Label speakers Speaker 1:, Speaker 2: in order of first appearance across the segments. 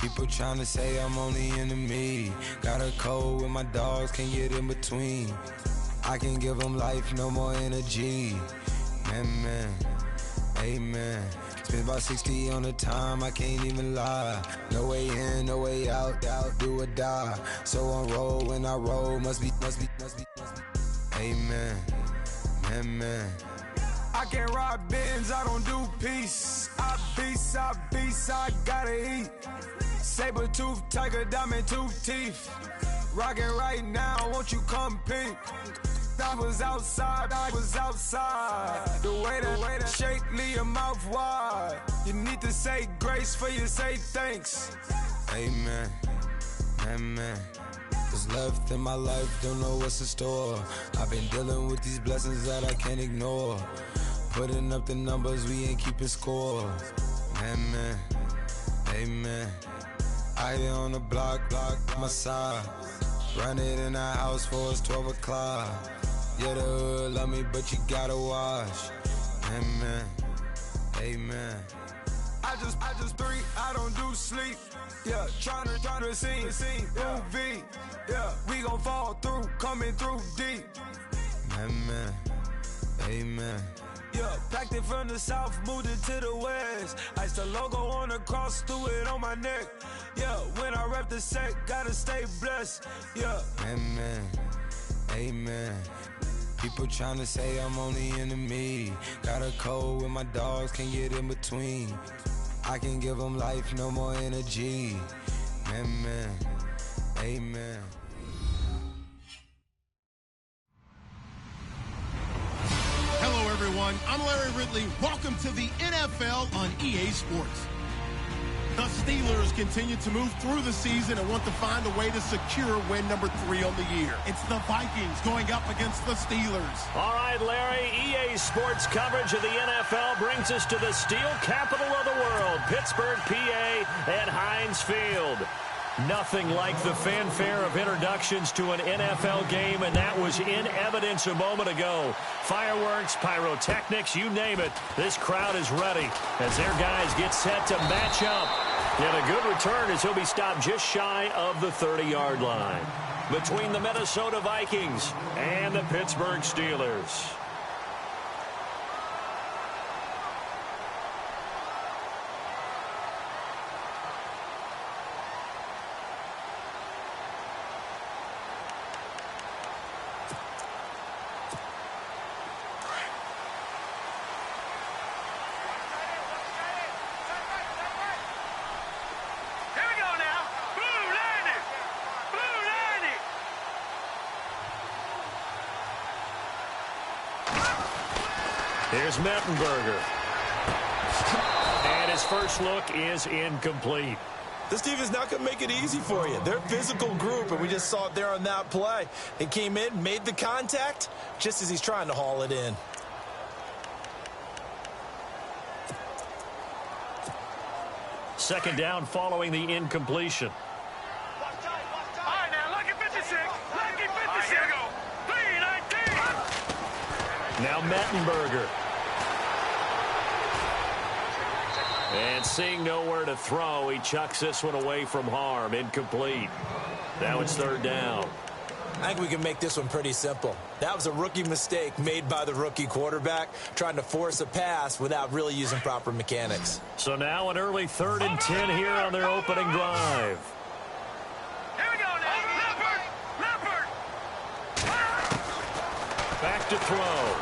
Speaker 1: People tryna say I'm only enemy. Got a code with my dogs, can't get in between. I can give them life, no more energy. Man, amen. Spent about 60 on the time, I can't even lie. No way in, no way out, do or die. So on roll, when I roll, must be. Amen, man. I can't ride Benz, I don't do peace. I beast, I gotta eat. Saber tooth, tiger, diamond tooth teeth. Rockin' right now, won't you come peep? I was outside. The way that shake, leave your mouth wide. You need to say grace for you say thanks. Amen, amen. What's left in my life, don't know what's in store. I've been dealing with these blessings that I can't ignore. Putting up the numbers, we ain't keeping score. Amen, amen. I on the block, my side. Run it in the house for it's 12 o'clock. Yeah, the hood love me, but you gotta watch. Amen, amen. I just three, I don't do sleep. Yeah, tryna see, UV. Yeah, we gon' fall through, coming through deep. Amen, amen. Yeah, packed it from the south, moved it to the west. Iced the logo on the cross, threw it on my neck. Yeah, when I rep the set, gotta stay blessed. Yeah, amen, amen. People tryna say I'm only enemy. Got a code with my dogs, can't get in between. I can give them life, no more energy. Amen, amen.
Speaker 2: Hello, everyone. I'm Larry Ridley. Welcome to the NFL on EA Sports. The Steelers continue to move through the season and want to find a way to secure win number 3 on the year. It's the Vikings going up against the Steelers.
Speaker 3: All right, Larry, EA Sports coverage of the NFL brings us to the steel capital of the world, Pittsburgh, PA, at Heinz Field. Nothing like the fanfare of introductions to an NFL game, and that was in evidence a moment ago. Fireworks, pyrotechnics, you name it. This crowd is ready as their guys get set to match up. And a good return as he'll be stopped just shy of the 30-yard line. Between the Minnesota Vikings and the Pittsburgh Steelers. Here's Mettenberger. And his first look is incomplete.
Speaker 4: This team is not going to make it easy for you. They're a physical group, and we just saw it there on that play. He came in, made the contact, just as he's trying to haul it in.
Speaker 3: Second down following the incompletion.
Speaker 5: All right, now, lucky 56. Lucky 56. Here we go. 3-19.
Speaker 3: Now Mettenberger. And seeing nowhere to throw, he chucks this one away from harm. Incomplete. Now it's third down.
Speaker 4: I think we can make this one pretty simple. That was a rookie mistake made by the rookie quarterback, trying to force a pass without really using proper mechanics.
Speaker 3: So now an early 3rd and 10 here on their opening drive.
Speaker 5: Here we go now. Leopard.
Speaker 3: Back to throw.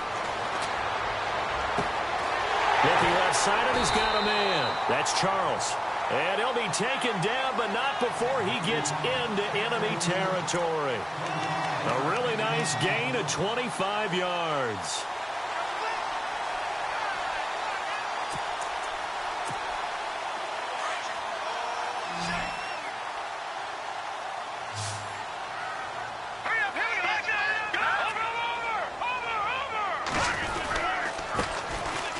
Speaker 3: Looking left side, and he's got a man. That's Charles. And he'll be taken down, but not before he gets into enemy territory. A really nice gain of 25 yards.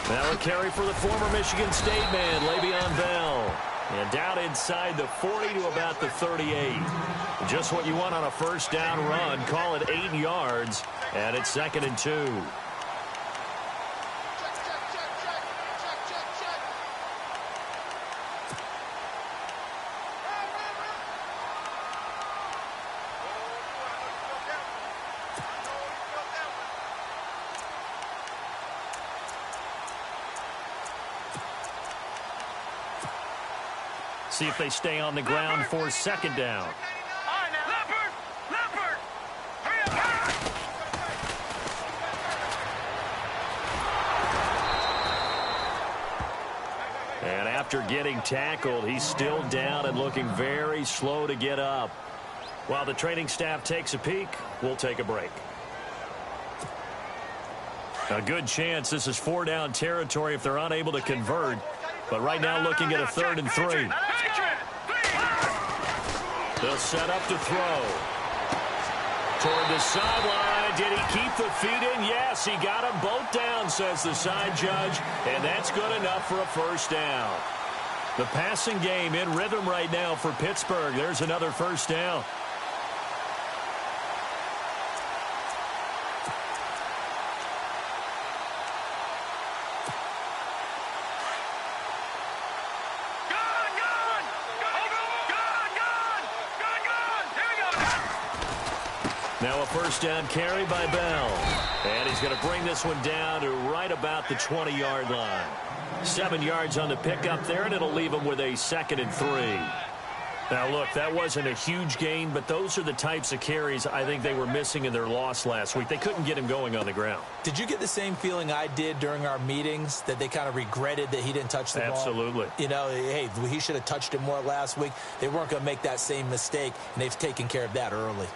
Speaker 3: Now a carry for the former Michigan State man, Le'Veon Bell. And down inside the 40 to about the 38. Just what you want on a first down run. Call it 8 yards. And it's 2nd and 2. See if they stay on the ground for second down. And after getting tackled, he's still down and looking very slow to get up. While the training staff takes a peek, we'll take a break. A good chance this is 4-down territory if they're unable to convert. But right now looking at a 3rd and 3. They'll set up to throw. Toward the sideline. Did he keep the feet in? Yes, he got them both down, says the side judge. And that's good enough for a first down. The passing game in rhythm right now for Pittsburgh. There's another first down. Now a first down carry by Bell. And he's going to bring this one down to right about the 20-yard line. 7 yards on the pickup there, and it'll leave him with a 2nd and 3. Now, look, that wasn't a huge gain, but those are the types of carries I think they were missing in their loss last week. They couldn't get him going on the ground.
Speaker 4: Did you get the same feeling I did during our meetings, that they kind of regretted that he didn't touch the ball?
Speaker 3: Absolutely.
Speaker 4: You know, hey, he should have touched it more last week. They weren't going to make that same mistake, and they've taken care of that early.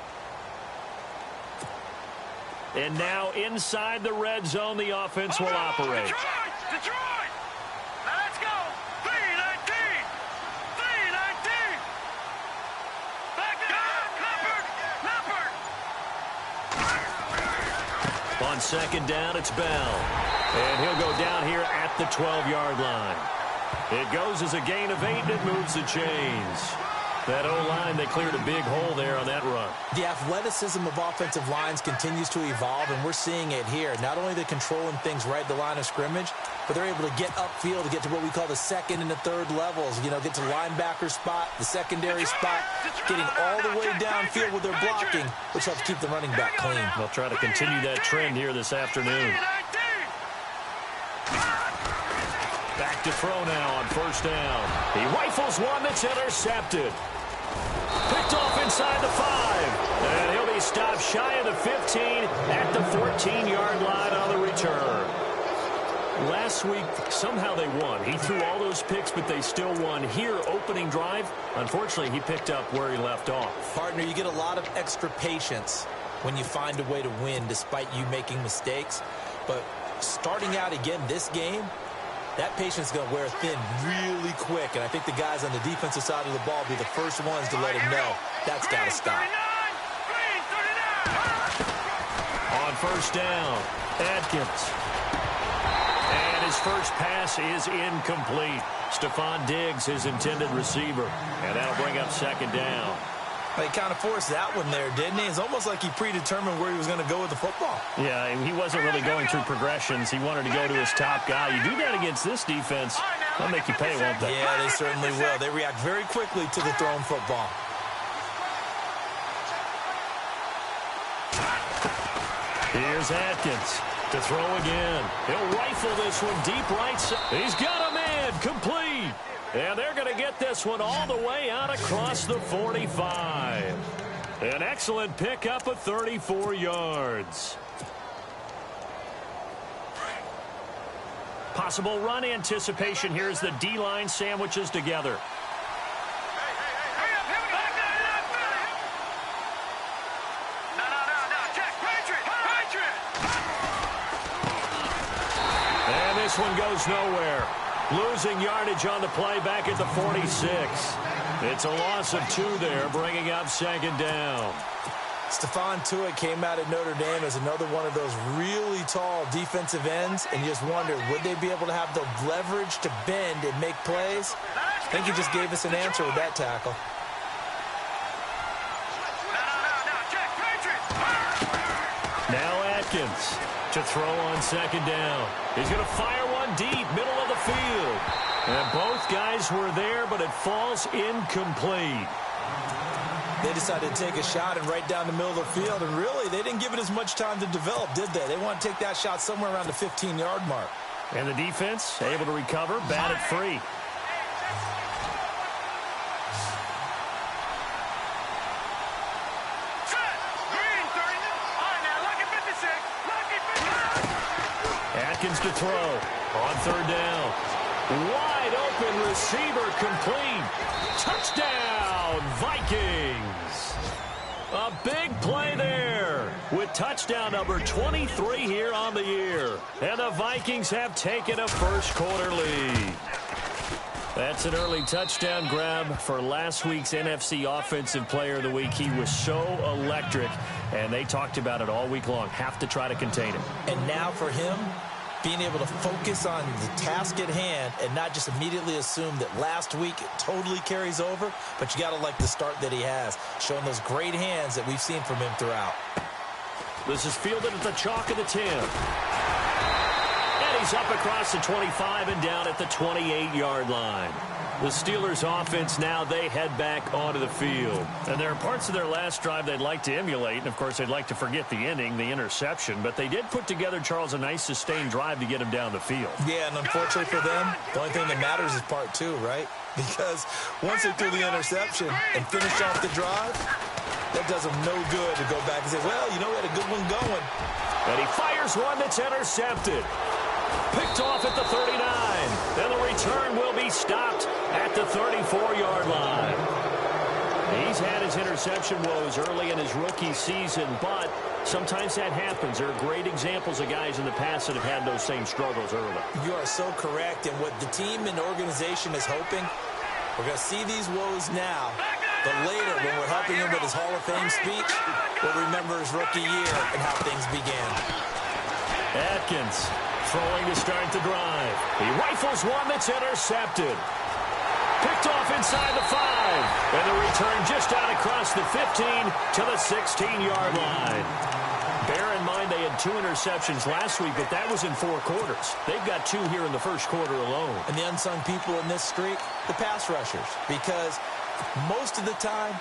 Speaker 3: And now inside the red zone, the offense will operate.
Speaker 5: Detroit! Now let's go! 3-19! 3-19! Back Leopard!
Speaker 3: On second down, it's Bell. And he'll go down here at the 12-yard line. It goes as a gain of 8, and it moves the chains. That O-line, they cleared a big hole there on that run.
Speaker 4: The athleticism of offensive lines continues to evolve, and we're seeing it here. Not only they're controlling things right at the line of scrimmage, but they're able to get upfield to get to what we call the 2nd and the 3rd levels. You know, get to linebacker spot, the secondary spot, getting all the way downfield with their blocking, which helps keep the running back clean.
Speaker 3: They'll try to continue that trend here this afternoon. Back to throw now on first down. He rifles one that's intercepted. Picked off inside the 5. And he'll be stopped shy of the 15 at the 14-yard line on the return. Last week, somehow they won. He threw all those picks, but they still won. Here, opening drive, unfortunately, he picked up where he left off.
Speaker 4: Partner, you get a lot of extra patience when you find a way to win despite you making mistakes. But starting out again this game, that patience is going to wear thin really quick, and I think the guys on the defensive side of the ball will be the first ones to let him know that's got to stop.
Speaker 3: On first down, Adkins. And his first pass is incomplete. Stephon Diggs, his intended receiver, and that'll bring up second down.
Speaker 4: He kind of forced that one there, didn't he? It's almost like he predetermined where he was going to go with the football.
Speaker 3: Yeah, he wasn't really going through progressions. He wanted to go to his top guy. You do that against this defense, they'll make you pay, won't they?
Speaker 4: Yeah, they certainly will. They react very quickly to the thrown football.
Speaker 3: Here's Atkins to throw again. He'll rifle this one deep right side. He's got a man complete. And they're going to get this one all the way out across the 45. An excellent pickup of 34 yards. Possible run anticipation here as the D-line sandwiches together. And this one goes nowhere. Losing yardage on the play back at the 46. It's a loss of 2 there, bringing up second down.
Speaker 4: Stephon Tuitt came out of Notre Dame as another one of those really tall defensive ends, and you just wonder, would they be able to have the leverage to bend and make plays? I think he just gave us an answer with that tackle.
Speaker 3: Now Atkins to throw on second down. He's going to fire one deep, middle of the field. And both guys were there, but it falls incomplete.
Speaker 4: They decided to take a shot and right down the middle of the field, and really, they didn't give it as much time to develop, did they? They want to take that shot somewhere around the 15-yard mark.
Speaker 3: And the defense able to recover, batted free. seconds to throw. On third down. Wide open receiver complete. Touchdown, Vikings. A big play there with touchdown number 23 here on the year. And the Vikings have taken a first-quarter lead. That's an early touchdown grab for last week's NFC Offensive Player of the Week. He was so electric, and they talked about it all week long. Have to try to contain him.
Speaker 4: And now for him, being able to focus on the task at hand and not just immediately assume that last week it totally carries over, but you got to like the start that he has, showing those great hands that we've seen from him throughout.
Speaker 3: This is fielded at the chalk of the 10. And he's up across the 25 and down at the 28-yard line. The Steelers offense now, they head back onto the field. And there are parts of their last drive they'd like to emulate. And, of course, they'd like to forget the ending, the interception. But they did put together, Charles, a nice sustained drive to get him down the field.
Speaker 4: Yeah, and unfortunately for them, the only thing that matters is part two, right? Because once they threw the interception and finished off the drive, that does them no good to go back and say, well, you know, we had a good one going.
Speaker 3: And he fires one that's intercepted. Picked off at the 39. And the return will be stopped at the 34-yard line. He's had his interception woes early in his rookie season, but sometimes that happens. There are great examples of guys in the past that have had those same struggles early.
Speaker 4: You are so correct. And what the team and organization is hoping, we're going to see these woes now, but later when we're helping him with his Hall of Fame speech, we'll remember his rookie year and how things began.
Speaker 3: Atkins throwing to start the drive. He rifles one that's intercepted. Picked off inside the 5. And the return just out across the 15 to the 16-yard line. Bear in mind they had 2 interceptions last week, but that was in 4 quarters. They've got 2 here in the first quarter alone.
Speaker 4: And the unsung people in this streak, the pass rushers. Because most of the time,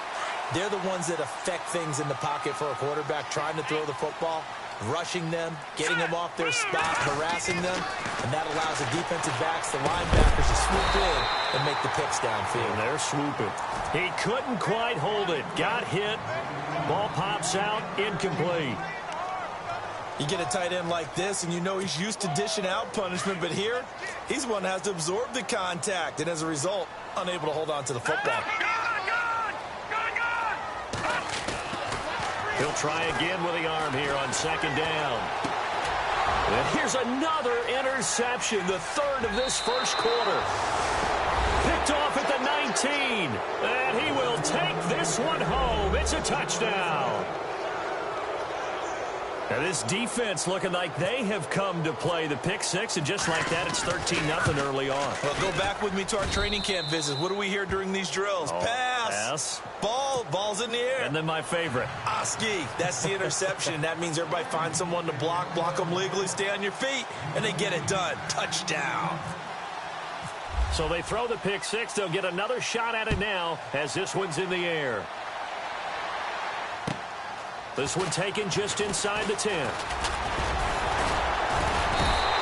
Speaker 4: they're the ones that affect things in the pocket for a quarterback trying to throw the football. Rushing them, getting them off their spot, harassing them, and that allows the defensive backs, the linebackers to swoop in and make the picks downfield.
Speaker 3: And they're swooping. He couldn't quite hold it. Got hit. Ball pops out. Incomplete.
Speaker 4: You get a tight end like this, and you know he's used to dishing out punishment, but here, he's one that has to absorb the contact, and as a result, unable to hold on to the football.
Speaker 3: He'll try again with the arm here on second down. And here's another interception, the third of this first quarter. Picked off at the 19. And he will take this one home. It's a touchdown. Now this defense looking like they have come to play the pick six, and just like that, it's 13-0 early on.
Speaker 4: Well, go back with me to our training camp visits. What do we hear during these drills? Pass. Ball's in the air.
Speaker 3: And then my favorite.
Speaker 4: Oski, that's the interception. That means everybody finds someone to block them legally, stay on your feet, and they get it done. Touchdown.
Speaker 3: So they throw the pick six. They'll get another shot at it now as this one's in the air. This one taken just inside the 10.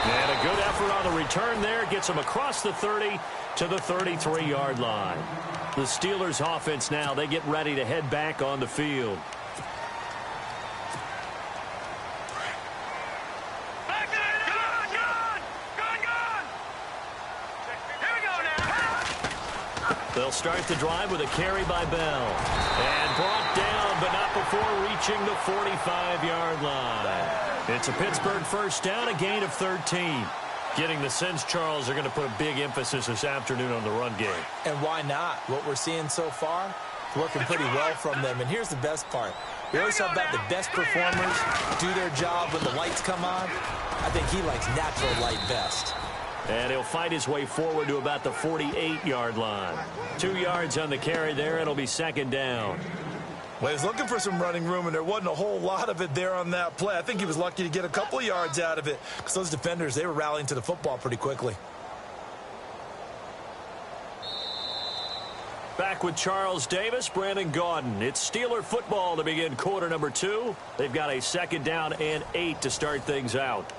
Speaker 3: And a good effort on the return there. Gets him across the 30 to the 33-yard line. The Steelers offense now, they get ready to head back on the field. They'll start the drive with a carry by Bell. And brought down, but not before reaching the 45-yard line. It's a Pittsburgh first down, a gain of 13. Getting the sense, Charles, are going to put a big emphasis this afternoon on the run game.
Speaker 4: And why not? What we're seeing so far, working pretty well from them. And here's the best part. We always talk about the best performers do their job when the lights come on. I think he likes natural light best.
Speaker 3: And he'll fight his way forward to about the 48-yard line. 2 yards on the carry there. It'll be second down.
Speaker 4: Well, he was looking for some running room, and there wasn't a whole lot of it there on that play. I think he was lucky to get a couple of yards out of it because those defenders, they were rallying to the football pretty quickly.
Speaker 3: Back with Charles Davis, Brandon Gaudin. It's Steeler football to begin quarter number 2. They've got a second down and 8 to start things out.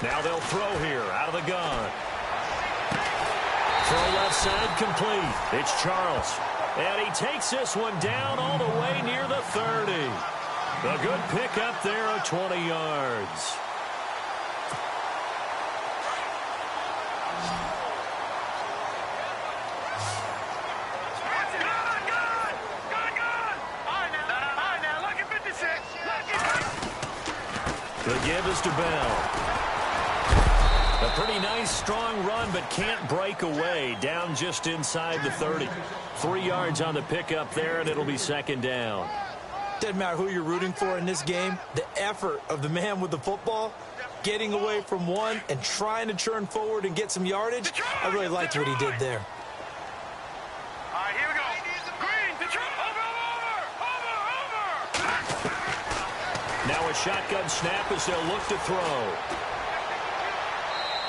Speaker 3: Now they'll throw here out of the gun. Throw left side complete. It's Charles. And he takes this one down all the way near the 30. A good pick up there of 20 yards. The give is to Bell. A pretty nice, strong run, but can't break away. Down just inside the 30. 3 yards on the pickup there, and it'll be second down.
Speaker 4: Doesn't matter who you're rooting for in this game. The effort of the man with the football, getting away from one and trying to churn forward and get some yardage, I really liked what he did there.
Speaker 5: All right, here we go. Green, Detroit, over.
Speaker 3: Now a shotgun snap as they'll look to throw.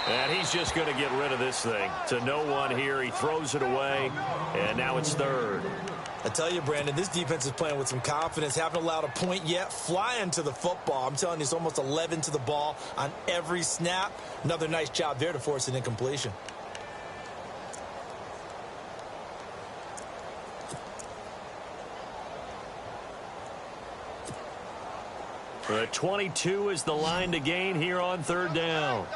Speaker 3: And he's just going to get rid of this thing. To no one here. He throws it away, and now it's third.
Speaker 4: I tell you, Brandon, this defense is playing with some confidence. Haven't allowed a point yet. Flying to the football. I'm telling you, it's almost 11 to the ball on every snap. Another nice job there to force an incompletion.
Speaker 3: The 22 is the line to gain here on third down.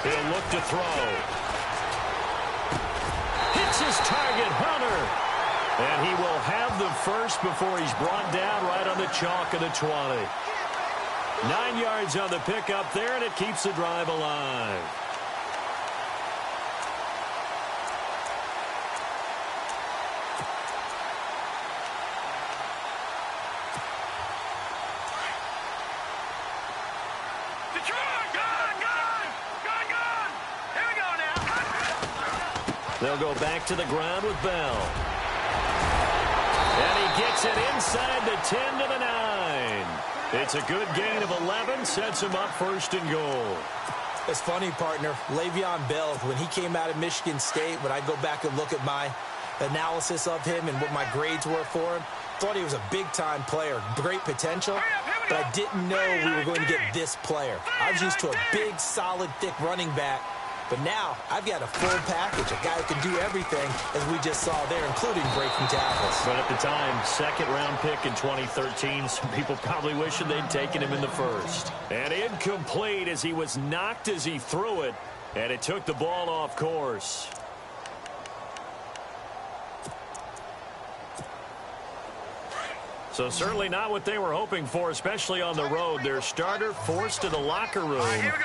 Speaker 3: He'll look to throw. Hits his target, Hunter. And he will have the first before he's brought down right on the chalk of the 20. 9 yards on the pickup there, and it keeps the drive alive. They'll go back to the ground with Bell. And he gets it inside the 10 to the 9. It's a good gain of 11, sets him up first and goal.
Speaker 4: It's funny, partner. Le'Veon Bell, when he came out of Michigan State, when I go back and look at my analysis of him and what my grades were for him, thought he was a big-time player, great potential, but I didn't know we were going to get this player. I was used to a big, solid, thick running back. But now, I've got a full package, a guy who can do everything, as we just saw there, including breaking tackles.
Speaker 3: But at the time, second-round pick in 2013, some people probably wishing they'd taken him in the first. And incomplete as he was knocked as he threw it, and it took the ball off course. So certainly not what they were hoping for, especially on the road. Their starter forced to the locker room.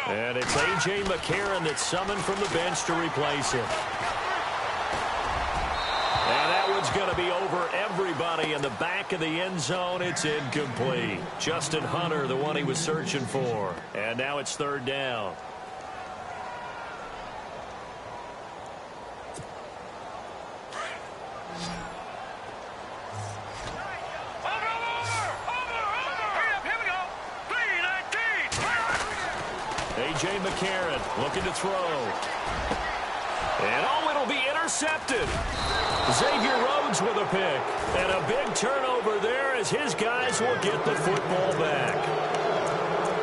Speaker 3: And it's A.J. McCarron that's summoned from the bench to replace him. And that one's going to be over everybody in the back of the end zone. It's incomplete. Justin Hunter, the one he was searching for. And now it's third down. A.J. McCarron looking to throw. And oh, it'll be intercepted. Xavier Rhodes with a pick. And a big turnover there as his guys will get the football back.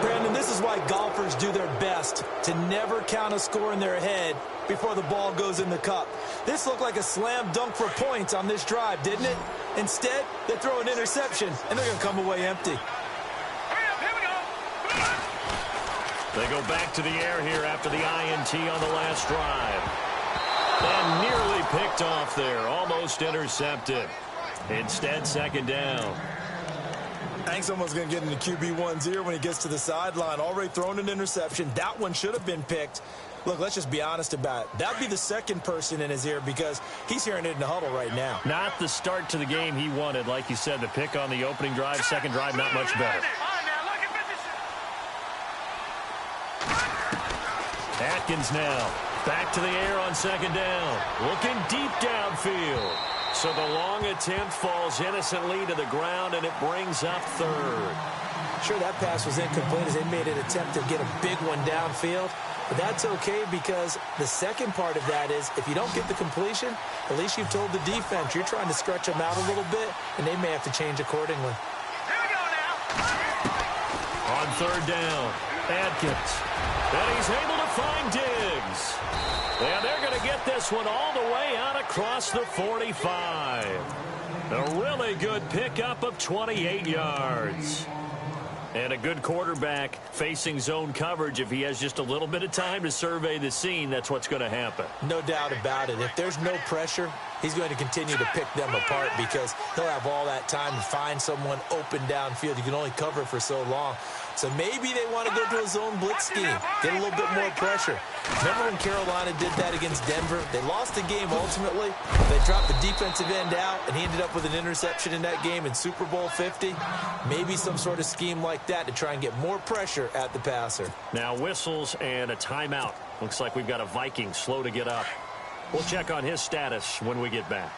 Speaker 4: Brandon, this is why golfers do their best to never count a score in their head before the ball goes in the cup. This looked like a slam dunk for points on this drive, didn't it? Instead, they throw an interception, and they're going to come away empty.
Speaker 3: They go back to the air here after the INT on the last drive. And nearly picked off there. Almost intercepted. Instead, second down.
Speaker 4: I think someone's going to get into QB1's ear when he gets to the sideline. Already thrown an interception. That one should have been picked. Look, let's just be honest about it. That'd be the second person in his ear because he's hearing it in the huddle right now.
Speaker 3: Not the start to the game he wanted. Like you said, the pick on the opening drive, second drive, not much better. Atkins now back to the air on second down. Looking deep downfield. So the long attempt falls innocently to the ground, and it brings up third.
Speaker 4: Sure, that pass was incomplete as they made an attempt to get a big one downfield. But that's okay because the second part of that is if you don't get the completion, at least you've told the defense you're trying to stretch them out a little bit, and they may have to change accordingly.
Speaker 3: On third down, Adkins. And he's able to find Diggs. And they're going to get this one all the way out across the 45. A really good pickup of 28 yards. And a good quarterback facing zone coverage. If he has just a little bit of time to survey the scene, that's what's going to happen.
Speaker 4: No doubt about it. If there's no pressure, he's going to continue to pick them apart because he'll have all that time to find someone open downfield. You can only cover for so long. So maybe they want to go to a zone blitz scheme, get a little bit more pressure. Remember when Carolina did that against Denver? They lost the game ultimately. They dropped the defensive end out, and he ended up with an interception in that game in Super Bowl 50. Maybe some sort of scheme like that to try and get more pressure at the passer.
Speaker 3: Now whistles and a timeout. Looks like we've got a Viking slow to get up. We'll check on his status when we get back.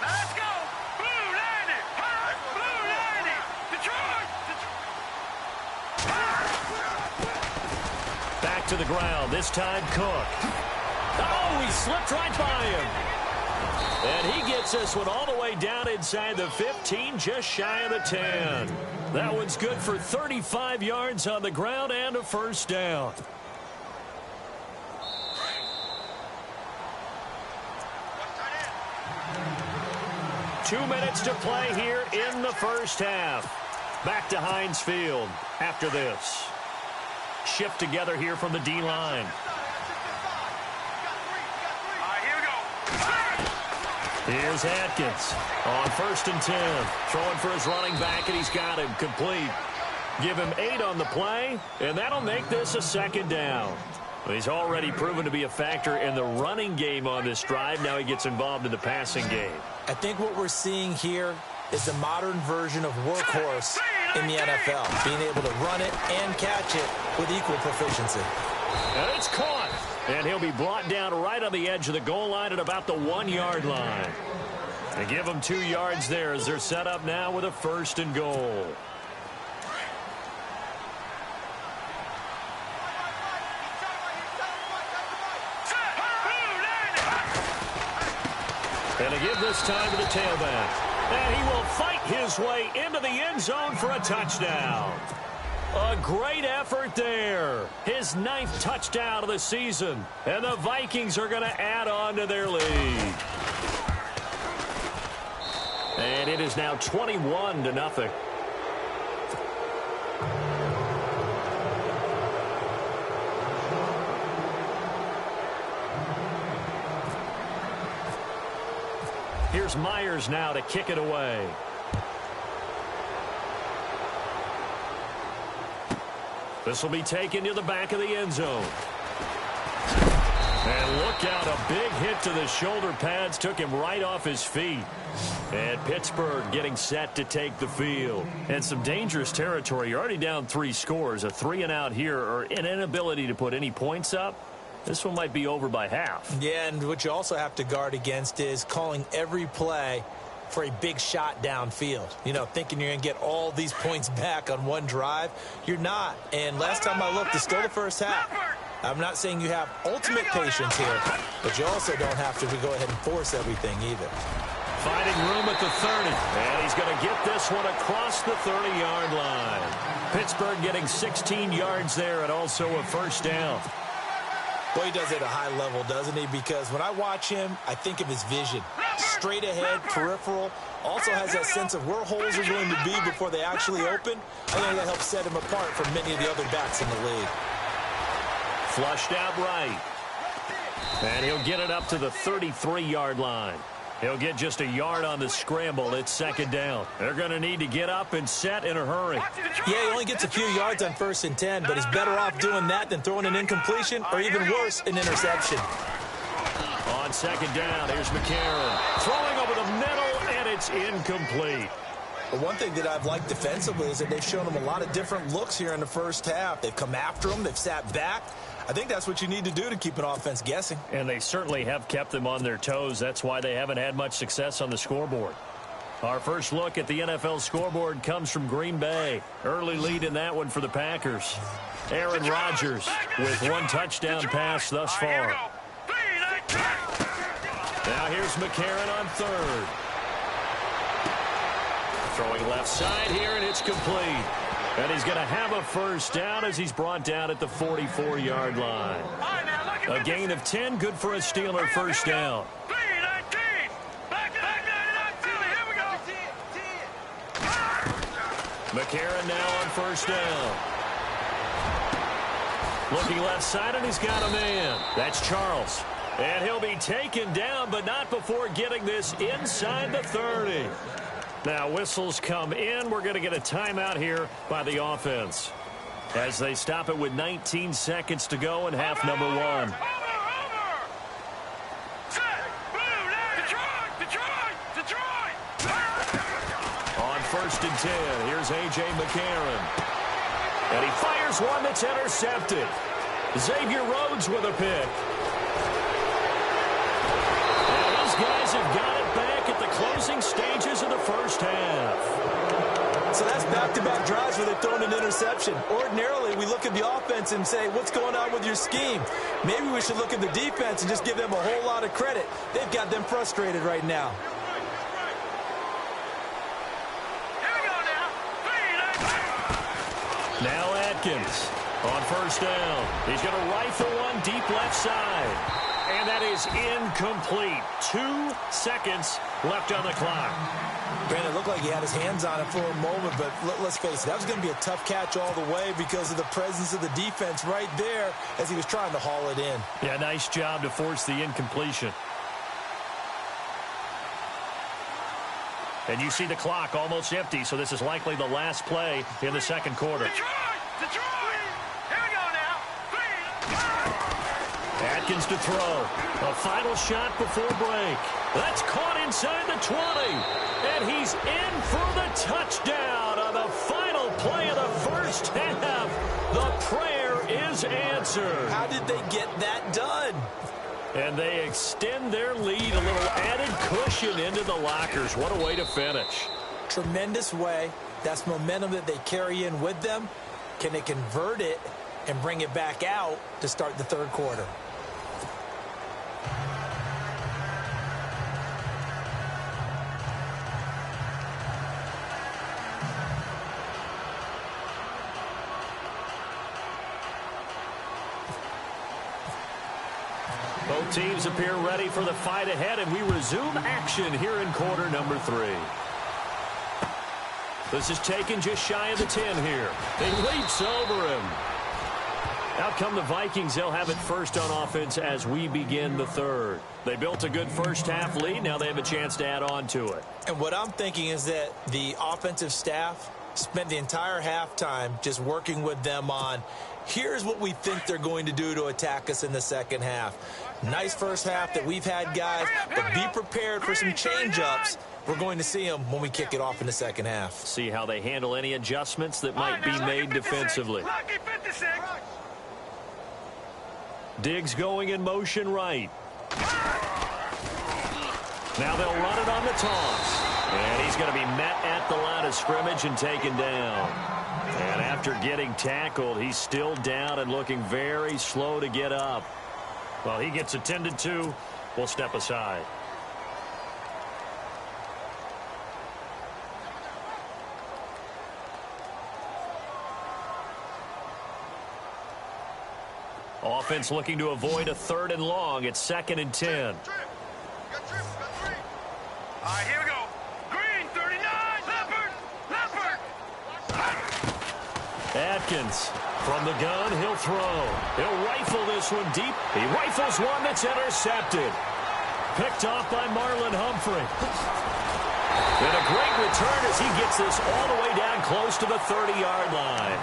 Speaker 5: Let's go! Blue Lightning! Blue Lightning! Detroit!
Speaker 3: Back to the ground. This time Cook. Oh, he slipped right by him. And he gets this one all the way down inside the 15, just shy of the 10. That one's good for 35 yards on the ground and a first down. Two minutes to play here in the first half. Back to Heinz Field after this. Shift together here from the D-line. Here's Atkins on 1st and 10. Throwing for his running back, and he's got him complete. Give him 8 on the play, and that'll make this a second down. He's already proven to be a factor in the running game on this drive. Now he gets involved in the passing game.
Speaker 4: I think what we're seeing here is the modern version of workhorse in the NFL, being able to run it and catch it with equal proficiency.
Speaker 3: And it's caught. And he'll be brought down right on the edge of the goal line at about the 1-yard line. They give him 2 yards there as they're set up now with a 1st and goal. And they give this time to the tailback. And he will fight his way into the end zone for a touchdown. A great effort there. His 9th touchdown of the season. And the Vikings are going to add on to their lead. And it is now 21-0. Here's Myers now to kick it away. This will be taken to the back of the end zone. And look out, a big hit to the shoulder pads took him right off his feet. And Pittsburgh getting set to take the field. And some dangerous territory. You're already down 3 scores. A 3-and-out here, or an inability to put any points up. This one might be over by half.
Speaker 4: Yeah, and what you also have to guard against is calling every play for a big shot downfield. You know, thinking you're going to get all these points back on one drive. You're not. And last time I looked, it's still the first half. I'm not saying you have ultimate patience here, but you also don't have to go ahead and force everything either.
Speaker 3: Finding room at the 30. And he's going to get this one across the 30-yard line. Pittsburgh getting 16 yards there and also a first down.
Speaker 4: Boy, he does it at a high level, doesn't he? Because when I watch him, I think of his vision. Straight ahead, peripheral. Also has that sense of where holes are going to be before they actually open. I think that helps set him apart from many of the other backs in the league.
Speaker 3: Flushed out right. And he'll get it up to the 33-yard line. He'll get just a yard on the scramble. It's second down. They're going to need to get up and set in a hurry.
Speaker 4: Yeah, he only gets a few yards on 1st and 10, but he's better off doing that than throwing an incompletion or even worse, an interception.
Speaker 3: On second down, here's McCarron. Throwing over the middle, and it's incomplete.
Speaker 4: But one thing that I've liked defensively is that they've shown him a lot of different looks here in the first half. They've come after him. They've sat back. I think that's what you need to do to keep an offense guessing.
Speaker 3: And they certainly have kept them on their toes. That's why they haven't had much success on the scoreboard. Our first look at the NFL scoreboard comes from Green Bay. Early lead in that one for the Packers. Aaron Rodgers with 1 touchdown pass thus far. Now here's McCarron on 3rd. Throwing left side here, and it's complete. And he's going to have a first down as he's brought down at the 44-yard line. A gain of 10, good for a Steeler first down. McCarron now on first down. Looking left side, and he's got a man. That's Charles. And he'll be taken down, but not before getting this inside the 30. Now whistles come in. We're going to get a timeout here by the offense as they stop it with 19 seconds to go in half number one. On first and 10, here's A.J. McCarron. And he fires one that's intercepted. Xavier Rhodes with a pick. And these guys have got it back at the closing stages of the first half.
Speaker 4: So that's back-to-back drives where they're throwing an interception. Ordinarily, we look at the offense and say, what's going on with your scheme? Maybe we should look at the defense and just give them a whole lot of credit. They've got them frustrated right now.
Speaker 3: Now Atkins on first down. He's going to rifle one deep left side. And that is incomplete. 2 seconds left on the clock.
Speaker 4: Brandon, it looked like he had his hands on it for a moment, but let's face it, that was going to be a tough catch all the way because of the presence of the defense right there as he was trying to haul it in.
Speaker 3: Yeah, nice job to force the incompletion. And you see the clock almost empty, so this is likely the last play in the second quarter.
Speaker 5: Detroit! Here we go now.
Speaker 3: Atkins to throw. A final shot before break. That's caught inside the 20. And he's in for the touchdown on the final play of the first half. The prayer is answered.
Speaker 4: How did they get that done?
Speaker 3: And they extend their lead, a little added cushion into the lockers. What a way to finish.
Speaker 4: Tremendous way. That's momentum that they carry in with them. Can they convert it and bring it back out to start the third quarter?
Speaker 3: Both teams appear ready for the fight ahead, and we resume action here in quarter number 3. This is taken just shy of the 10 here. He leaps over him. Out come the Vikings. They'll have it first on offense as we begin the third. They built a good first half lead. Now they have a chance to add on to it.
Speaker 4: And what I'm thinking is that the offensive staff spent the entire halftime just working with them on, here's what we think they're going to do to attack us in the second half. Nice first half that we've had, guys, but be prepared for some change-ups. We're going to see them when we kick it off in the second half.
Speaker 3: See how they handle any adjustments that might be made defensively. Diggs going in motion right. Now they'll run it on the toss. And he's going to be met at the line of scrimmage and taken down. And after getting tackled, he's still down and looking very slow to get up. Well, he gets attended to. We'll step aside. Offense looking to avoid a 3rd and long. It's 2nd and 10.
Speaker 5: All right, here we go. Green, 39, Leopard.
Speaker 3: Atkins from the gun, he'll throw. He'll rifle this one deep. He rifles one that's intercepted. Picked off by Marlon Humphrey. And a great return as he gets this all the way down close to the 30-yard line.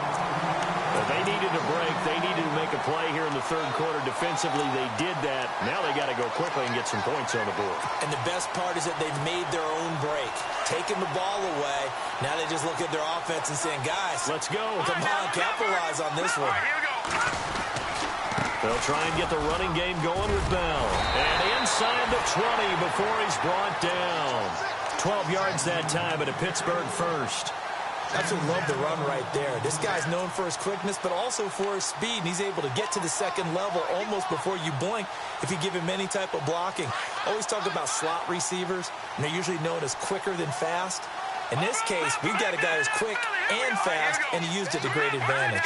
Speaker 3: But they needed a break. They needed to make a play here in the third quarter. Defensively, they did that. Now they got to go quickly and get some points on the board.
Speaker 4: And the best part is that they've made their own break. Taking the ball away. Now they just look at their offense and saying, guys,
Speaker 3: let's go.
Speaker 4: Come on, capitalize on this one.
Speaker 5: Here we go.
Speaker 3: They'll try and get the running game going with Bell. And inside the 20 before he's brought down. 12 yards that time, but a Pittsburgh first.
Speaker 4: Absolutely love the run right there. This guy's known for his quickness, but also for his speed. And he's able to get to the second level almost before you blink if you give him any type of blocking. Always talk about slot receivers, and they're usually known as quicker than fast. In this case, we've got a guy who's quick and fast, and he used it to great advantage.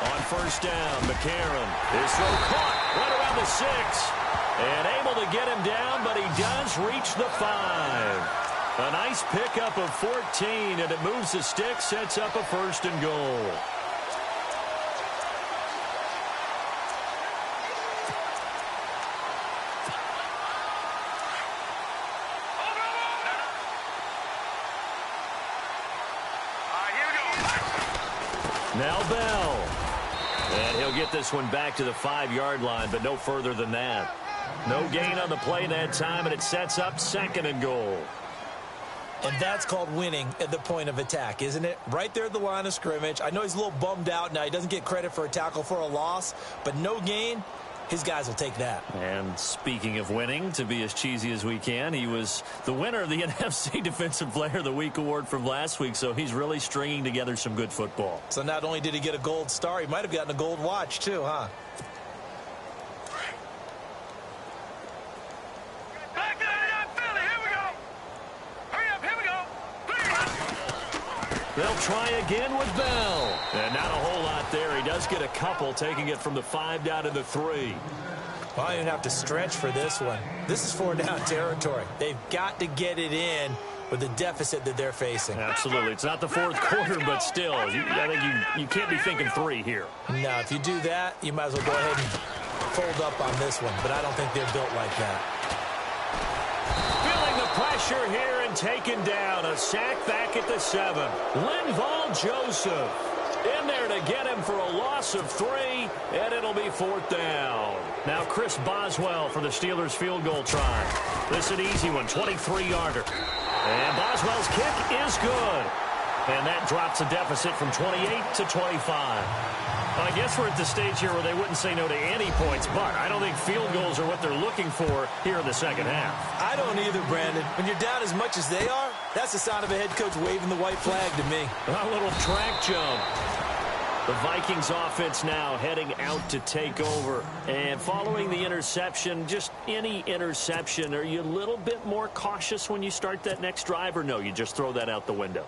Speaker 3: On first down, McCarron. His throw caught right around the 6. And able to get him down, but he does reach the 5. A nice pickup of 14, and it moves the stick, sets up a 1st and goal. Now Bell. And he'll get this one back to the 5-yard line, but no further than that. No gain on the play that time, and it sets up 2nd and goal.
Speaker 4: And that's called winning at the point of attack, isn't it? Right there at the line of scrimmage. I know he's a little bummed out now. He doesn't get credit for a tackle for a loss, but no gain, his guys will take that.
Speaker 3: And speaking of winning, to be as cheesy as we can, he was the winner of the NFC Defensive Player of the Week award from last week, so he's really stringing together some good football.
Speaker 4: So not only did he get a gold star, he might have gotten a gold watch too, huh?
Speaker 3: They'll try again with Bell. And not a whole lot there. He does get a couple, taking it from the 5 down to the 3.
Speaker 4: Well, I don't even have to stretch for this one. This is 4-down territory. They've got to get it in with the deficit that they're facing.
Speaker 3: Absolutely. It's not the 4th quarter, but still, I think you can't be thinking 3 here.
Speaker 4: No, if you do that, you might as well go ahead and fold up on this one. But I don't think they're built like that.
Speaker 3: Feeling the pressure here and taken down. A sack back at the 7. Linval Joseph in there to get him for a loss of 3, and it'll be 4th down. Now Chris Boswell for the Steelers field goal try. This is an easy one, 23-yarder. And Boswell's kick is good. And that drops a deficit from 28 to 25. Well, I guess we're at the stage here where they wouldn't say no to any points, but I don't think field goals are what they're looking for here in the second half.
Speaker 4: I don't either, Brandon. When you're down as much as they are, that's the sign of a head coach waving the white flag to me.
Speaker 3: A little track jump. The Vikings offense now heading out to take over. And following the interception, just any interception, are you a little bit more cautious when you start that next drive, or no, you just throw that out the window?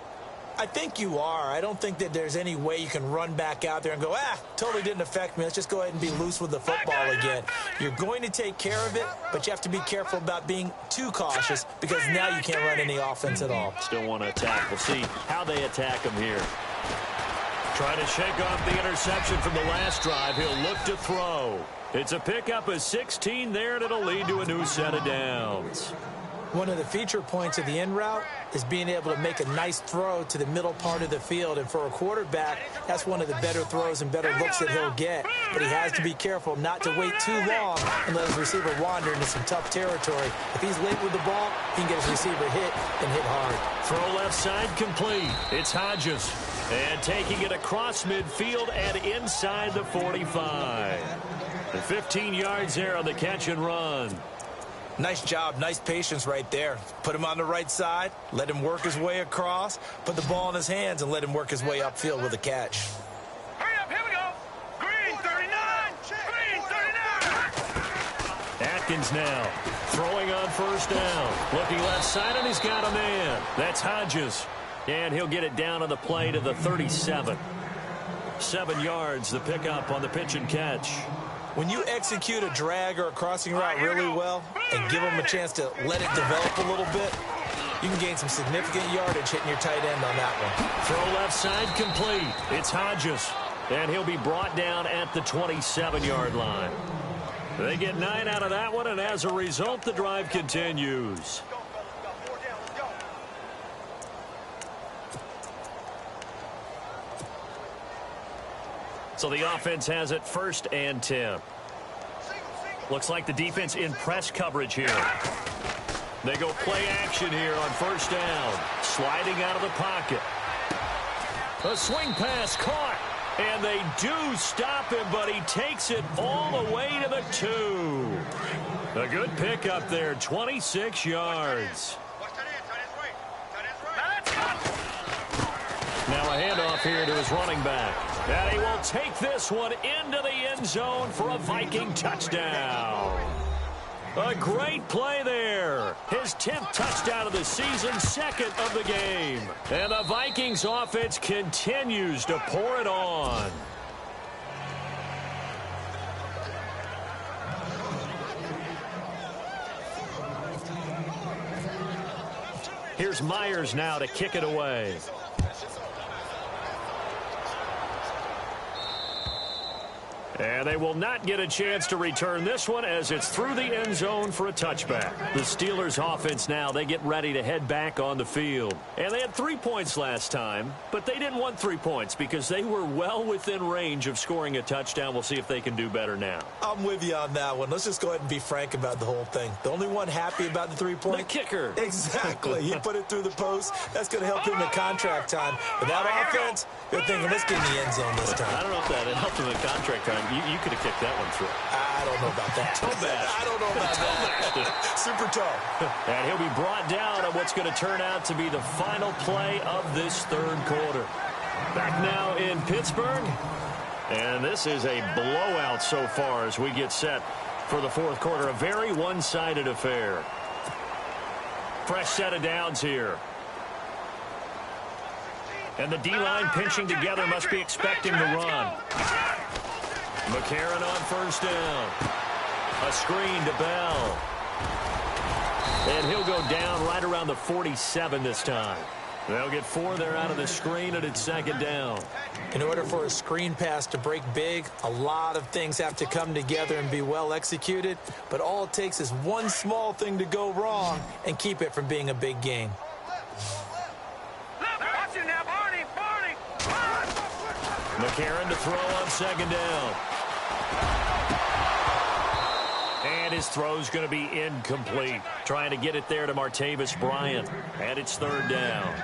Speaker 4: I think you are. I don't think that there's any way you can run back out there and go, totally didn't affect me. Let's just go ahead and be loose with the football again. You're going to take care of it, but you have to be careful about being too cautious because now you can't run any offense at all.
Speaker 3: Still want to attack. We'll see how they attack him here. Trying to shake off the interception from the last drive. He'll look to throw. It's a pickup of 16 there, and it'll lead to a new set of downs.
Speaker 4: One of the feature points of the in route is being able to make a nice throw to the middle part of the field. And for a quarterback, that's one of the better throws and better looks that he'll get. But he has to be careful not to wait too long and let his receiver wander into some tough territory. If he's late with the ball, he can get his receiver hit and hit hard.
Speaker 3: Throw left side complete. It's Hodges. And taking it across midfield and inside the 45. And 15 yards there on the catch and run.
Speaker 4: Nice job, nice patience right there. Put him on the right side, let him work his way across, put the ball in his hands, and let him work his way upfield with a catch.
Speaker 5: Hurry up, here we go. Green 39. Green 39.
Speaker 3: Atkins now throwing on first down. Looking left side, and he's got a man. That's Hodges. And he'll get it down on the play to the 37. 7 yards, the pickup on the pitch and catch.
Speaker 4: When you execute a drag or a crossing route really well and give them a chance to let it develop a little bit, you can gain some significant yardage hitting your tight end on that one.
Speaker 3: Throw left side complete. It's Hodges. And he'll be brought down at the 27-yard line. They get 9 out of that one, and as a result, the drive continues. So the offense has it 1st and 10. Looks like the defense in press coverage here. They go play action here on first down. Sliding out of the pocket. A swing pass caught. And they do stop him, but he takes it all the way to the 2. A good pickup there, 26 yards. Now a handoff here to his running back. And he will take this one into the end zone for a Viking touchdown. A great play there. His 10th touchdown of the season, second of the game. And the Vikings offense continues to pour it on. Here's Myers now to kick it away. And they will not get a chance to return this one as it's through the end zone for a touchback. The Steelers offense now, they get ready to head back on the field. And they had 3 points last time, but they didn't want 3 points because they were well within range of scoring a touchdown. We'll see if they can do better now.
Speaker 4: I'm with you on that one. Let's just go ahead and be frank about the whole thing. The only one happy about the 3-point?
Speaker 3: The kicker.
Speaker 4: Exactly. He put it through the post. That's going to help him in contract time. But that offense, they're thinking, let's get in the end zone this time.
Speaker 3: I don't know if that helped him in contract time. You could have kicked that one through.
Speaker 4: I don't know about that.
Speaker 3: Toe bash.
Speaker 4: I don't know about that. Super toe.
Speaker 3: And he'll be brought down on what's going to turn out to be the final play of this third quarter. Back now in Pittsburgh. And this is a blowout so far as we get set for the fourth quarter. A very one-sided affair. Fresh set of downs here. And the D-line pinching together, must be expecting the run. McCarron on first down. A screen to Bell. And he'll go down right around the 47 this time. They'll get 4 there out of the screen, and it's second down.
Speaker 4: In order for a screen pass to break big, a lot of things have to come together and be well executed. But all it takes is one small thing to go wrong and keep it from being a big game.
Speaker 3: McCarron to throw on second down. And his throw's going to be incomplete. Trying to get it there to Martavis Bryant. And it's third down.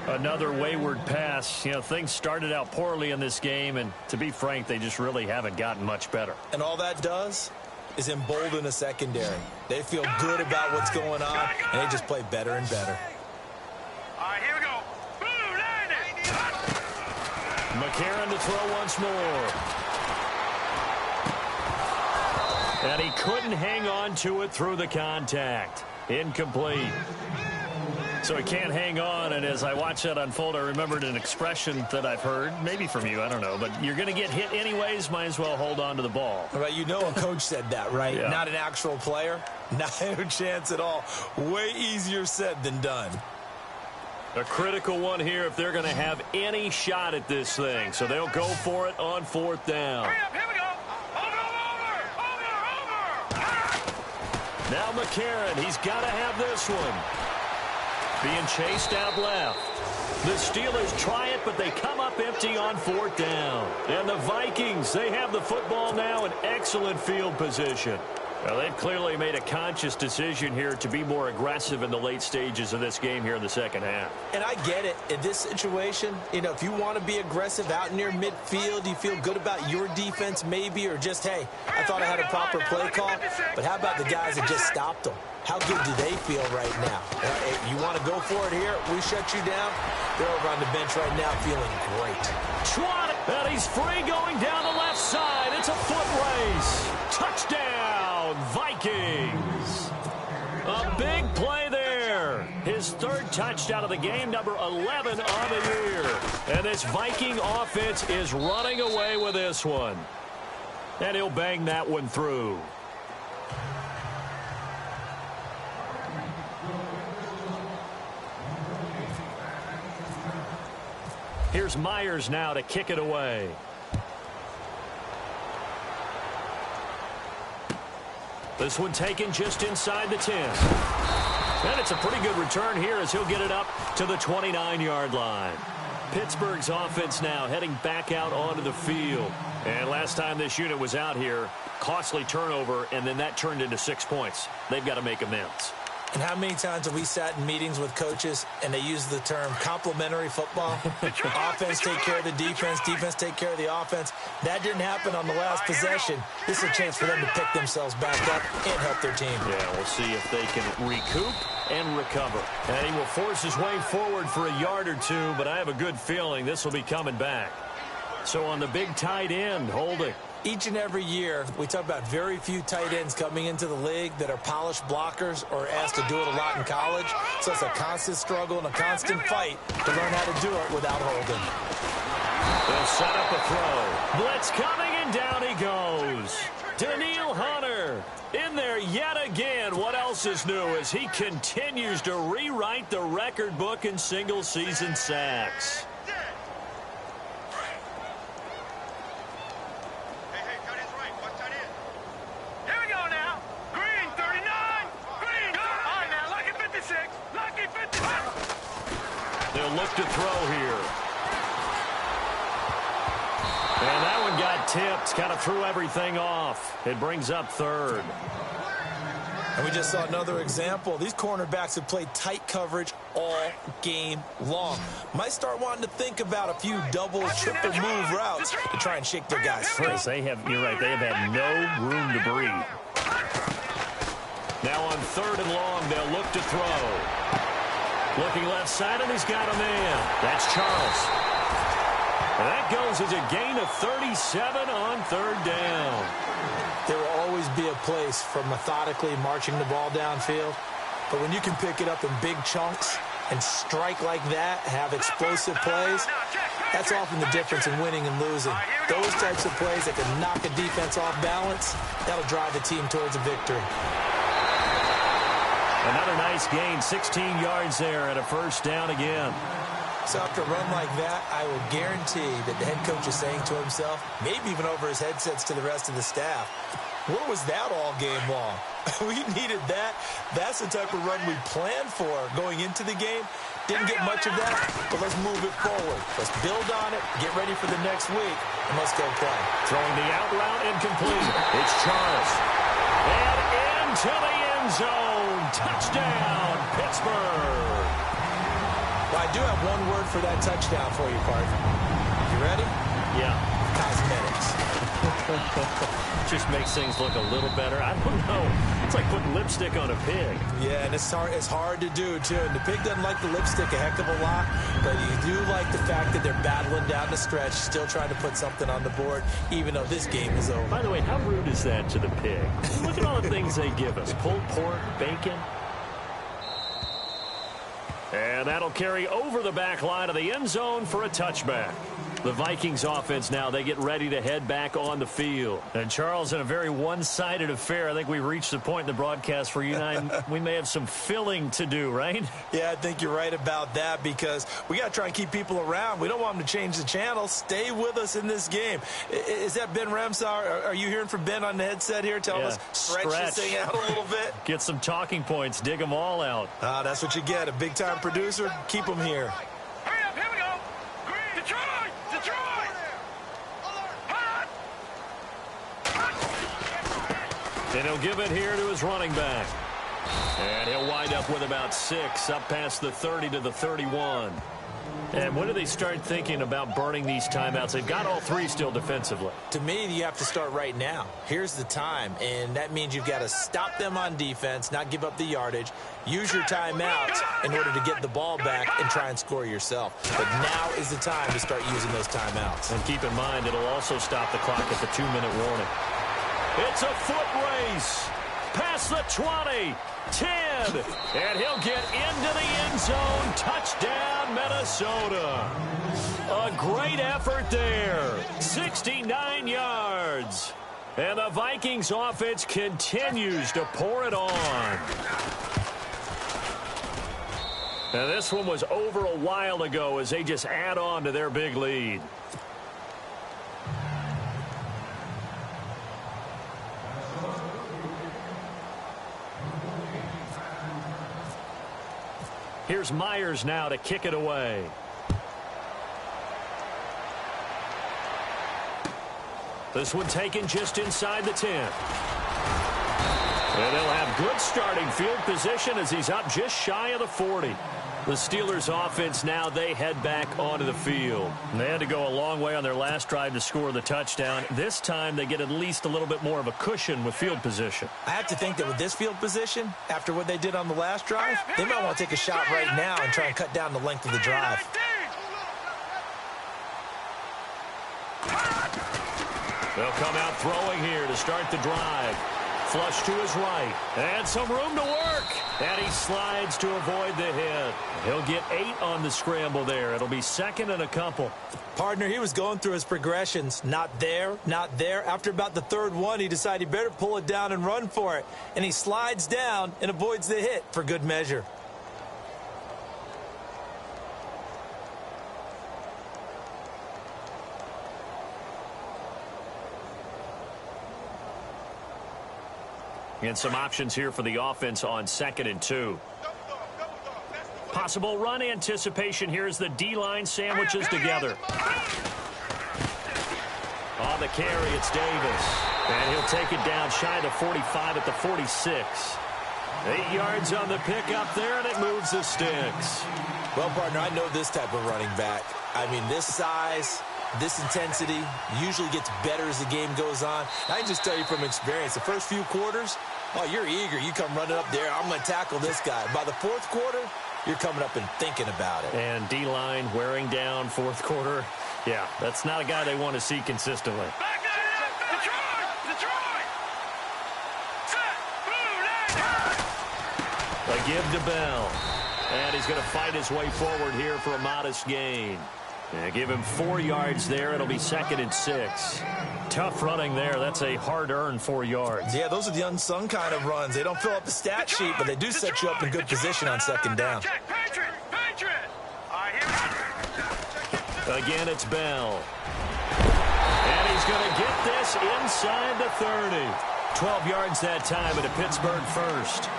Speaker 3: Another wayward pass. You know, things started out poorly in this game, and to be frank, they just really haven't gotten much better.
Speaker 4: And all that does is embolden a secondary. They feel good about what's going on, and they just play better and better.
Speaker 5: All right, here we go.
Speaker 3: McCarron to throw once more. And he couldn't hang on to it through the contact. Incomplete. So he can't hang on, and as I watch that unfold, I remembered an expression that I've heard, maybe from you, I don't know, but you're going to get hit anyways, might as well hold on to the ball.
Speaker 4: Right, you know a coach said that, right?
Speaker 3: Yeah.
Speaker 4: Not an actual player. Not a chance at all. Way easier said than done.
Speaker 3: A critical one here if they're going to have any shot at this thing. So they'll go for it on fourth down.
Speaker 5: Hurry up, here we go. Over.
Speaker 3: Now McCarron, he's got to have this one. Being chased out left. The Steelers try it, but they come up empty on fourth down. And the Vikings, they have the football now in excellent field position. Well, they've clearly made a conscious decision here to be more aggressive in the late stages of this game here in the second half.
Speaker 4: And I get it. In this situation, you know, if you want to be aggressive out near midfield, you feel good about your defense maybe, or just, hey, I thought I had a proper play call. But how about the guys that just stopped them? How good do they feel right now? Hey, you want to go for it here? We shut you down. They're over on the bench right now feeling great.
Speaker 3: Swat it, and he's free going down the left side. It's a foot race. Touchdown, Vikings. A big play there. His third touchdown of the game, number 11 on the year. And this Viking offense is running away with this one. And he'll bang that one through. Here's Myers now to kick it away. This one taken just inside the 10. And it's a pretty good return here as he'll get it up to the 29-yard line. Pittsburgh's offense now heading back out onto the field. And last time this unit was out here, costly turnover, and then that turned into 6 points. They've got to make amends.
Speaker 4: And how many times have we sat in meetings with coaches and they use the term complementary football? Offense take care of the defense, defense take care of the offense. That didn't happen on the last possession. This is a chance for them to pick themselves back up and help their team.
Speaker 3: Yeah, we'll see if they can recoup and recover. And he will force his way forward for a yard or two, but I have a good feeling this will be coming back. So on the big tight end, holding.
Speaker 4: Each and every year, we talk about very few tight ends coming into the league that are polished blockers or asked to do it a lot in college. So it's a constant struggle and a constant fight to learn how to do it without holding.
Speaker 3: They'll set up a throw. Blitz coming, and down he goes. Danielle Hunter in there yet again. What else is new as he continues to rewrite the record book in single-season sacks. They'll look to throw here. And that one got tipped. Kind of threw everything off. It brings up third.
Speaker 4: And we just saw another example. These cornerbacks have played tight coverage all game long. Might start wanting to think about a few double, triple move routes to try and shake their guys free.
Speaker 3: You're right, they have had no room to breathe. Now on 3rd and long, they'll look to throw. Looking left side, and he's got a man. That's Charles. And that goes as a gain of 37 on 3rd down.
Speaker 4: There will always be a place for methodically marching the ball downfield. But when you can pick it up in big chunks and strike like that, have explosive plays, that's often the difference in winning and losing. Those types of plays that can knock a defense off balance, that'll drive the team towards a victory.
Speaker 3: Another nice gain, 16 yards there and a 1st down again.
Speaker 4: So after a run like that, I will guarantee that the head coach is saying to himself, maybe even over his headsets to the rest of the staff, where was that all game long? We needed that. That's the type of run we planned for going into the game. Didn't get much of that, but let's move it forward. Let's build on it, get ready for the next week, and let's go play.
Speaker 3: Throwing the out route incomplete. It's Charles. And into the end zone. Touchdown, Pittsburgh.
Speaker 4: Well, I do have one word for that touchdown for you, partner. You ready?
Speaker 3: Yeah.
Speaker 4: Cosmetics.
Speaker 3: Just makes things look a little better. I don't know. It's like putting lipstick on a pig.
Speaker 4: Yeah, and it's hard to do, too. And the pig doesn't like the lipstick a heck of a lot, but you do like the fact that they're battling down the stretch, still trying to put something on the board, even though this game is over.
Speaker 3: By the way, how rude is that to the pig? Look at all the things they give us. Pulled pork, bacon. And that'll carry over the back line of the end zone for a touchback. The Vikings offense now, they get ready to head back on the field. And Charles, in a very one-sided affair, I think we've reached the point in the broadcast where you and I, we may have some filling to do, right?
Speaker 4: Yeah, I think you're right about that because we got to try and keep people around. We don't want them to change the channel. Stay with us in this game. Is that Ben Ramsar? Are you hearing from Ben on the headset here telling us stretch this thing out a little bit?
Speaker 3: Get some talking points. Dig them all out.
Speaker 4: That's what you get. A big-time producer. Keep them here.
Speaker 5: Hurry up, here we go. Detroit!
Speaker 3: And he'll give it here to his running back. And he'll wind up with about 6, up past the 30 to the 31. And when do they start thinking about burning these timeouts? They've got all 3 still defensively.
Speaker 4: To me, you have to start right now. Here's the time, and that means you've got to stop them on defense, not give up the yardage, use your timeouts in order to get the ball back and try and score yourself. But now is the time to start using those timeouts.
Speaker 3: And keep in mind, it'll also stop the clock at the 2-minute warning. It's a foot race. Past the 20, 10, and he'll get into the end zone. Touchdown, Minnesota. A great effort there. 69 yards. And the Vikings offense continues to pour it on. And this one was over a while ago as they just add on to their big lead. Here's Myers now to kick it away. This one taken just inside the 10. And they'll have good starting field position as he's up just shy of the 40. The Steelers offense now, they head back onto the field. And they had to go a long way on their last drive to score the touchdown. This time they get at least a little bit more of a cushion with field position.
Speaker 4: I have to think that with this field position, after what they did on the last drive, they might want to take a shot right now and try and cut down the length of the drive.
Speaker 3: They'll come out throwing here to start the drive. Flush to his right. And some room to work. And he slides to avoid the hit. He'll get 8 on the scramble there. It'll be second and a couple.
Speaker 4: Partner, he was going through his progressions. Not there, not there. After about the third one, he decided he better pull it down and run for it. And he slides down and avoids the hit for good measure.
Speaker 3: And some options here for the offense on 2nd and 2. Possible run anticipation here as the D-line sandwiches together. On the carry, it's Davis. And he'll take it down shy of the 45 at the 46. 8 yards on the pickup there, and it moves the sticks.
Speaker 4: Well, partner, I know this type of running back. I mean, this size, this intensity usually gets better as the game goes on. I can just tell you from experience, the first few quarters, oh, you're eager. You come running up there, I'm going to tackle this guy. By the fourth quarter, you're coming up and thinking about it.
Speaker 3: And D-line wearing down fourth quarter. Yeah, that's not a guy they want to see consistently.
Speaker 5: Back up! Detroit! Set! Blue,
Speaker 3: A give to Bell. And he's going to fight his way forward here for a modest gain. And give him 4 yards there. It'll be 2nd and 6. Tough running there. That's a hard-earned 4 yards.
Speaker 4: Yeah, those are the unsung kind of runs. They don't fill up the stat sheet, but they do set you up in good position on second down.
Speaker 5: Check, Patriot! All right, here we go.
Speaker 3: Again, it's Bell. And he's going to get this inside the 30. 12 yards that time at a Pittsburgh first.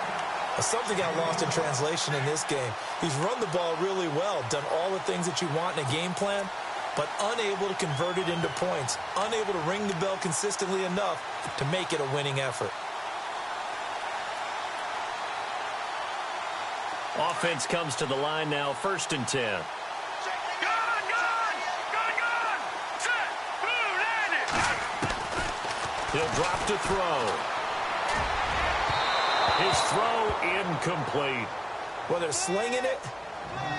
Speaker 4: Something got lost in translation in this game. He's run the ball really well, done all the things that you want in a game plan, but unable to convert it into points, unable to ring the bell consistently enough to make it a winning effort.
Speaker 3: Offense comes to the line now, 1st and 10.
Speaker 5: Gun! Set! Blue, landed!
Speaker 3: He'll drop to throw. His throw incomplete.
Speaker 4: Well, they're slinging it,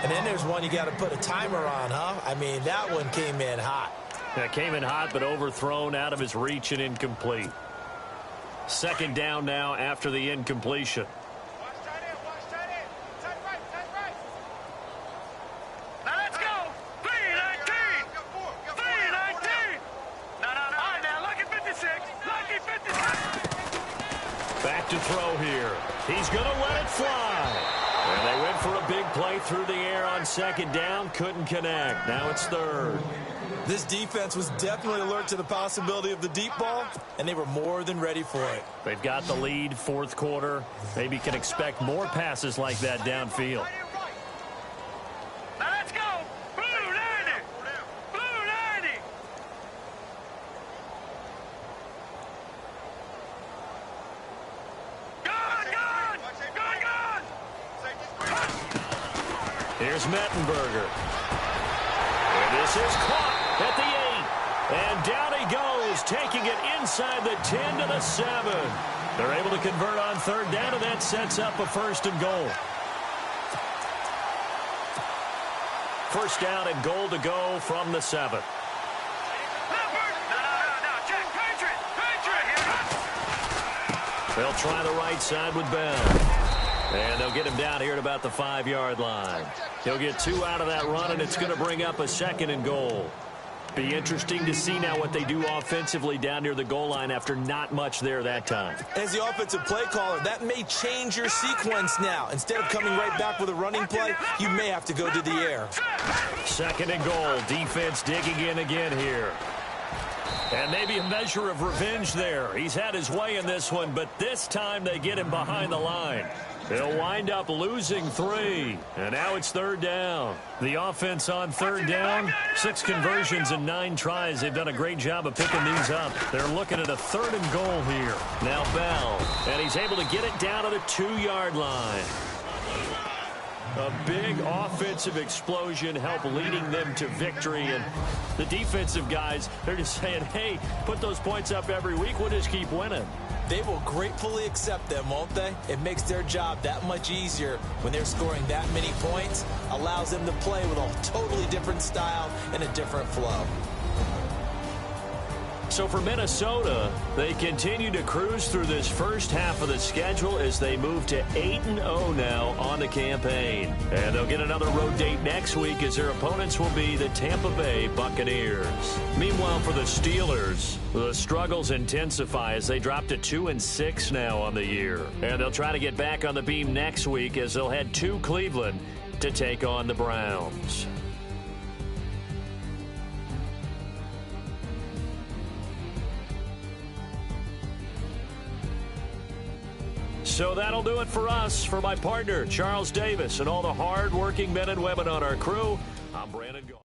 Speaker 4: and then there's one you got to put a timer on, huh? I mean, that one came in hot.
Speaker 3: That came in hot, but overthrown out of his reach and incomplete. 2nd down now after the incompletion.
Speaker 5: Watch tight end. Tight right. Now let's go. 3-19. 3-19. No. All right, now, lucky 56. Lucky 56.
Speaker 3: Back to throw here. He's going to let it fly. And they went for a big play through the air on 2nd down. Couldn't connect. Now it's 3rd.
Speaker 4: This defense was definitely alert to the possibility of the deep ball, and they were more than ready for it.
Speaker 3: They've got the lead, 4th quarter. Maybe can expect more passes like that downfield.
Speaker 5: Now let's go. Blue 90. Blue 90. Gun!
Speaker 3: Here's Mettenberger. And this is caught at the 8. And down he goes, taking it inside the 10 to the 7. They're able to convert on 3rd down, and that sets up a 1st and goal. 1st down and goal to go from the 7.
Speaker 5: No, check. Patriot.
Speaker 3: They'll try the right side with Bell. And they'll get him down here at about the 5-yard line. He'll get 2 out of that run, and it's going to bring up a 2nd and goal. Be interesting to see now what they do offensively down near the goal line after not much there that time.
Speaker 4: As the offensive play caller, that may change your sequence now. Instead of coming right back with a running play, you may have to go to the air.
Speaker 3: 2nd and goal. Defense digging in again here. And maybe a measure of revenge there. He's had his way in this one, but this time they get him behind the line. They'll wind up losing 3. And now it's 3rd down. The offense on 3rd down, 6 conversions and 9 tries. They've done a great job of picking these up. They're looking at a 3rd and goal here. Now Bell, and he's able to get it down to the 2-yard line. A big offensive explosion helped leading them to victory. And the defensive guys, they're just saying, hey, put those points up every week. We'll just keep winning.
Speaker 4: They will gratefully accept them, won't they? It makes their job that much easier when they're scoring that many points. Allows them to play with a totally different style and a different flow.
Speaker 3: So for Minnesota, they continue to cruise through this first half of the schedule as they move to 8-0 now on the campaign. And they'll get another road date next week as their opponents will be the Tampa Bay Buccaneers. Meanwhile, for the Steelers, the struggles intensify as they drop to 2-6 now on the year. And they'll try to get back on the beam next week as they'll head to Cleveland to take on the Browns. So that'll do it for us. For my partner, Charles Davis, and all the hard-working men and women on our crew, I'm Brandon Gault.